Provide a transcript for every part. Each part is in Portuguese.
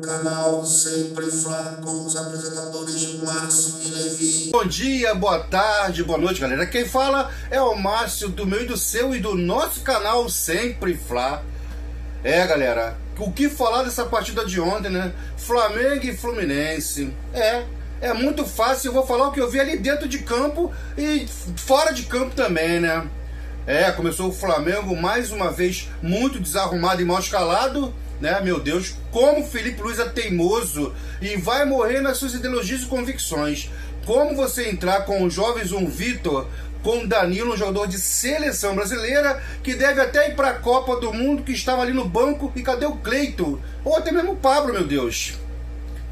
Canal Sempre Flá com os apresentadores Márcio e Levi. Bom dia, boa tarde, boa noite, galera. Quem fala é o Márcio, do meu e do seu e do nosso canal Sempre Flá. Galera, o que falar dessa partida de ontem, né? Flamengo e Fluminense. É muito fácil, eu vou falar o que eu vi ali dentro de campo e fora de campo também, né? Começou o Flamengo mais uma vez muito desarrumado e mal escalado, né? Meu Deus, como o Felipe Luiz é teimoso e vai morrer nas suas ideologias e convicções. Como você entrar com o jovem João Vitor, com o Danilo, um jogador de seleção brasileira, que deve até ir para a Copa do Mundo, que estava ali no banco, e cadê o Cleiton? Ou até mesmo o Pablo, meu Deus.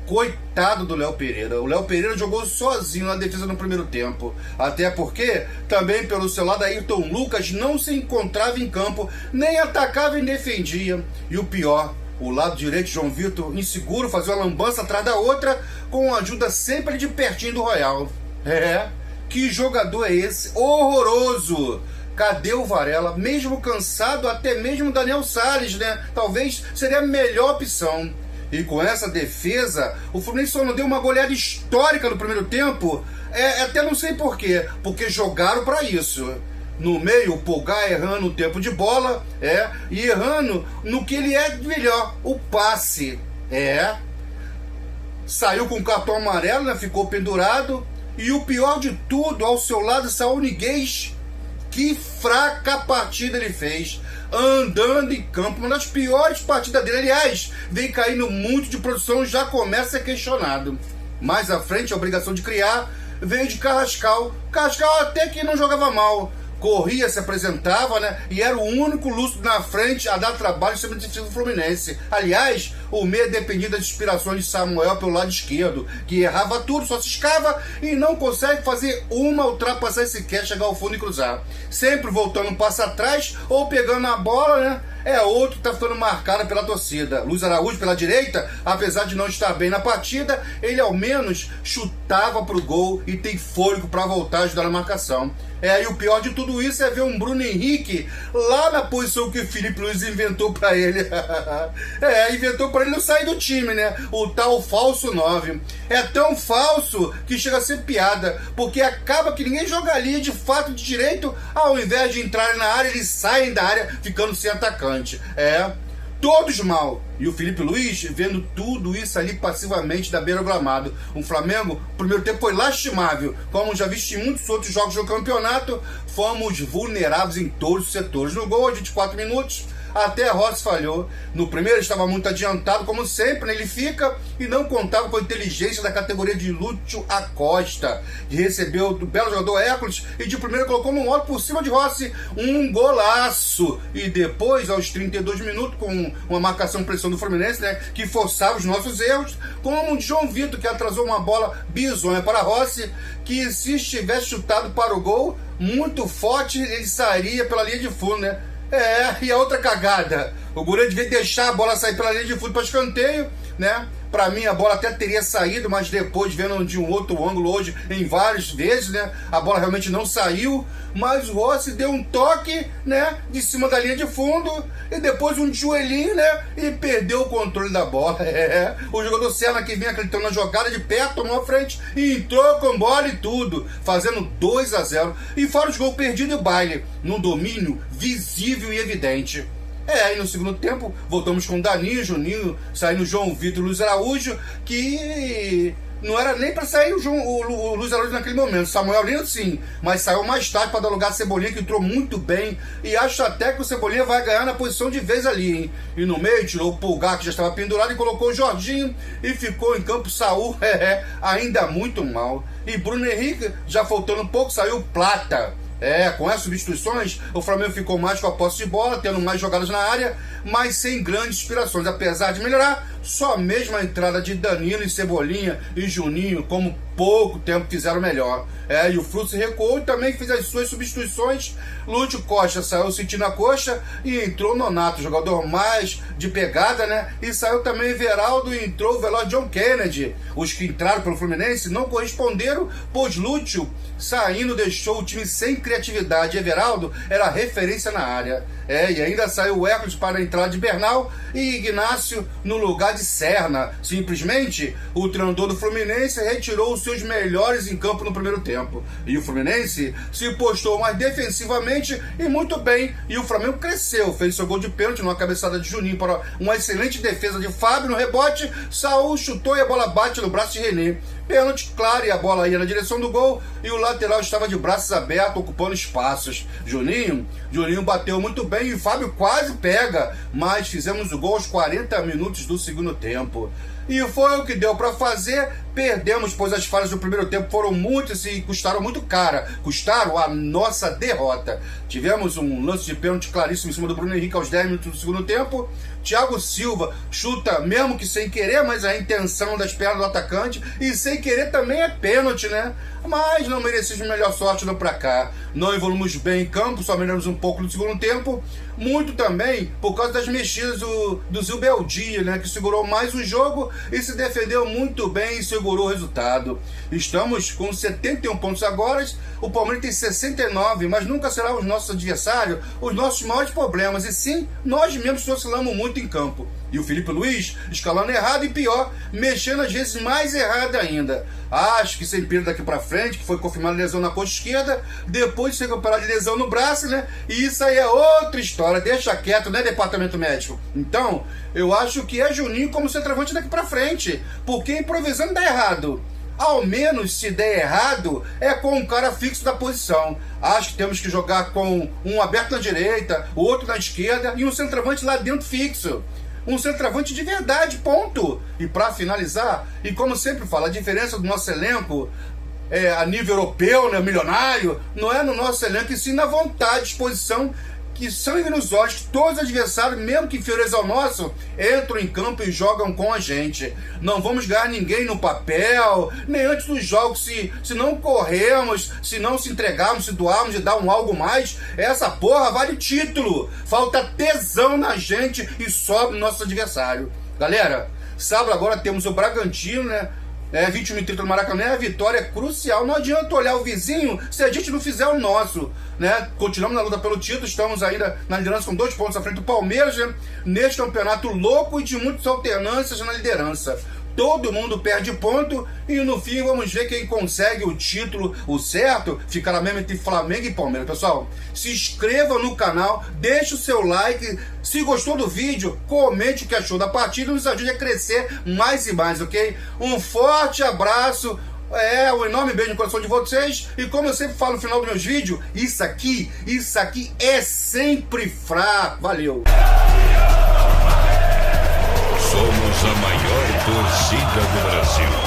Coitado do Léo Pereira. O Léo Pereira jogou sozinho na defesa no primeiro tempo. Até porque, também pelo seu lado, Ayrton Lucas não se encontrava em campo, nem atacava e defendia. E o pior, o lado direito, João Vitor, inseguro, fazia uma lambança atrás da outra, com a ajuda sempre de pertinho do Royal. Que jogador é esse? Horroroso! Cadê o Varela? Mesmo cansado, até mesmo o Daniel Salles, né? Talvez seria a melhor opção. E com essa defesa, o Fluminense só não deu uma goleada histórica no primeiro tempo. Até não sei porquê, porque jogaram para isso. No meio, o Pulgar errando o tempo de bola, e errando no que ele é melhor, o passe. Saiu com o cartão amarelo, né? Ficou pendurado. E o pior de tudo, ao seu lado, Saúl Ñíguez. Que fraca partida ele fez, andando em campo, uma das piores partidas dele. Aliás, vem caindo muito de produção, já começa a ser questionado. Mais à frente, a obrigação de criar veio de Carrascal. Carrascal até que não jogava mal, corria, se apresentava, né? E era o único lúcido na frente a dar trabalho sobre o defesa do Fluminense. Aliás, o meia dependia das inspirações de Samuel pelo lado esquerdo, que errava tudo, só ciscava e não consegue fazer uma ultrapassagem sequer, chegar ao fundo e cruzar. Sempre voltando um passo atrás ou pegando a bola, né? Outro que está ficando marcado pela torcida. Luiz Araújo pela direita, apesar de não estar bem na partida, ele ao menos chutava pro gol e tem fôlego para voltar a ajudar na marcação. E o pior de tudo isso é ver um Bruno Henrique lá na posição que o Felipe Luiz inventou para ele. Inventou para ele não sair do time, né? O tal falso 9. É tão falso que chega a ser piada, porque acaba que ninguém joga ali de fato de direito, ao invés de entrar na área, eles saem da área ficando sem atacante. Todos mal. E o Felipe Luiz vendo tudo isso ali passivamente da beira do gramado. O Flamengo, o primeiro tempo foi lastimável. Como já visto em muitos outros jogos do campeonato, fomos vulneráveis em todos os setores. No gol, a 24 minutos, até Rossi falhou. No primeiro estava muito adiantado, como sempre, né? Ele fica e não contava com a inteligência da categoria de Lúcio Acosta, que recebeu do belo jogador Hércules e de primeiro colocou no alto por cima de Rossi, um golaço. E depois, aos 32 minutos, com uma marcação pressão do Fluminense, né, que forçava os nossos erros, como o de João Vitor, que atrasou uma bola bizonha para Rossi, que se estivesse chutado para o gol, muito forte, ele sairia pela linha de fundo, né? E a outra cagada, o goleiro devia deixar a bola sair pela linha de fundo para escanteio, né? Para mim a bola até teria saído, mas depois vendo de um outro ângulo hoje, em várias vezes, né? A bola realmente não saiu, mas o Rossi deu um toque, né? De cima da linha de fundo e depois um joelhinho, né? E perdeu o controle da bola. O jogador Serna, que vinha acreditando na jogada de perto, tomou a frente e entrou com bola e tudo, fazendo 2-0. E fora os gols perdidos e o baile, num domínio visível e evidente. E no segundo tempo, voltamos com Danilo, Juninho, saindo João Vitor e Luiz Araújo, que não era nem para sair o Luiz Araújo naquele momento. Samuel Lino sim, mas saiu mais tarde para dar lugar a Cebolinha, que entrou muito bem. E acho até que o Cebolinha vai ganhar na posição de vez ali, hein? E no meio tirou o Pulgar, que já estava pendurado, e colocou o Jorginho e ficou em campo Saúl, ainda muito mal. E Bruno Henrique, já faltando um pouco, saiu Plata. Com as substituições, o Flamengo ficou mais com a posse de bola, tendo mais jogadas na área, mas sem grandes inspirações. Apesar de melhorar, só mesmo a entrada de Danilo e Cebolinha e Juninho, como pouco tempo fizeram melhor. E o Fluxo recuou e também fez as suas substituições. Lúcio Costa saiu sentindo a coxa e entrou Nonato, jogador mais de pegada, né? E saiu também Everaldo e entrou o veloz John Kennedy. Os que entraram pelo Fluminense não corresponderam, pois Lúcio, saindo, deixou o time sem criatividade. Everaldo era referência na área. E ainda saiu o Hércules para entrada de Bernal e Ignacio no lugar de Serna. Simplesmente, o treinador do Fluminense retirou os seus melhores em campo no primeiro tempo. E o Fluminense se postou mais defensivamente e muito bem. E o Flamengo cresceu, fez seu gol de pênalti numa cabeçada de Juninho para uma excelente defesa de Fábio no rebote. Saúl chutou e a bola bate no braço de René. Pênalti, claro, e a bola ia na direção do gol e o lateral estava de braços abertos, ocupando espaços. Juninho bateu muito bem e o Fábio quase pega, mas fizemos o gol aos 40 minutos do segundo tempo. E foi o que deu para fazer. Perdemos, pois as falhas do primeiro tempo foram muitas e custaram muito cara. Custaram a nossa derrota. Tivemos um lance de pênalti claríssimo em cima do Bruno Henrique aos 10 minutos do segundo tempo. Thiago Silva chuta, mesmo que sem querer, mas a intenção das pernas do atacante. E sem querer também é pênalti, né? Mas não merecemos melhor sorte do pra cá. Não evoluímos bem em campo, só melhoramos um pouco no segundo tempo. Muito também por causa das mexidas do Zubeldia, né? Que segurou mais o jogo e se defendeu muito bem e segurou o resultado. Estamos com 71 pontos agora. O Palmeiras tem 69, mas nunca será o nosso adversário os nossos maiores problemas. E sim, nós mesmos oscilamos muito em campo. E o Felipe Luiz escalando errado e pior, mexendo às vezes mais errado ainda. Acho que sem perda daqui pra frente, que foi confirmada lesão na coxa esquerda, depois de se recuperar de lesão no braço, né? E isso aí é outra história, deixa quieto, né, departamento médico? Então, eu acho que é Juninho como centroavante daqui pra frente, porque improvisando dá errado. Ao menos, se der errado, é com um cara fixo da posição. Acho que temos que jogar com um aberto na direita, o outro na esquerda e um centroavante lá dentro fixo. Um centroavante de verdade, ponto. E para finalizar, e como sempre falo, a diferença do nosso elenco a nível europeu, né, milionário, não é no nosso elenco, e sim na vontade, disposição, que sangue nos olhos, que todos os adversários, mesmo que inferiores ao nosso, entram em campo e jogam com a gente. Não vamos ganhar ninguém no papel, nem antes dos jogos, se não corrermos, se não se entregarmos, se doarmos e dar um algo mais, essa porra vale título. Falta tesão na gente e sobe no nosso adversário. Galera, sábado agora temos o Bragantino, né? 21h30 no Maracanã, a vitória é crucial. Não adianta olhar o vizinho se a gente não fizer o nosso, né? Continuamos na luta pelo título, estamos ainda na liderança com 2 pontos à frente do Palmeiras, né? Neste campeonato louco e de muitas alternâncias na liderança. Todo mundo perde ponto e no fim vamos ver quem consegue o título, o certo, ficará mesmo entre Flamengo e Palmeiras. Pessoal, se inscreva no canal, deixe o seu like, se gostou do vídeo, comente o que achou da partida e nos ajude a crescer mais e mais, ok? Um forte abraço, um enorme beijo no coração de vocês e como eu sempre falo no final dos meus vídeos, isso aqui é sempre fraco. Valeu! Somos a maior torcida do Brasil.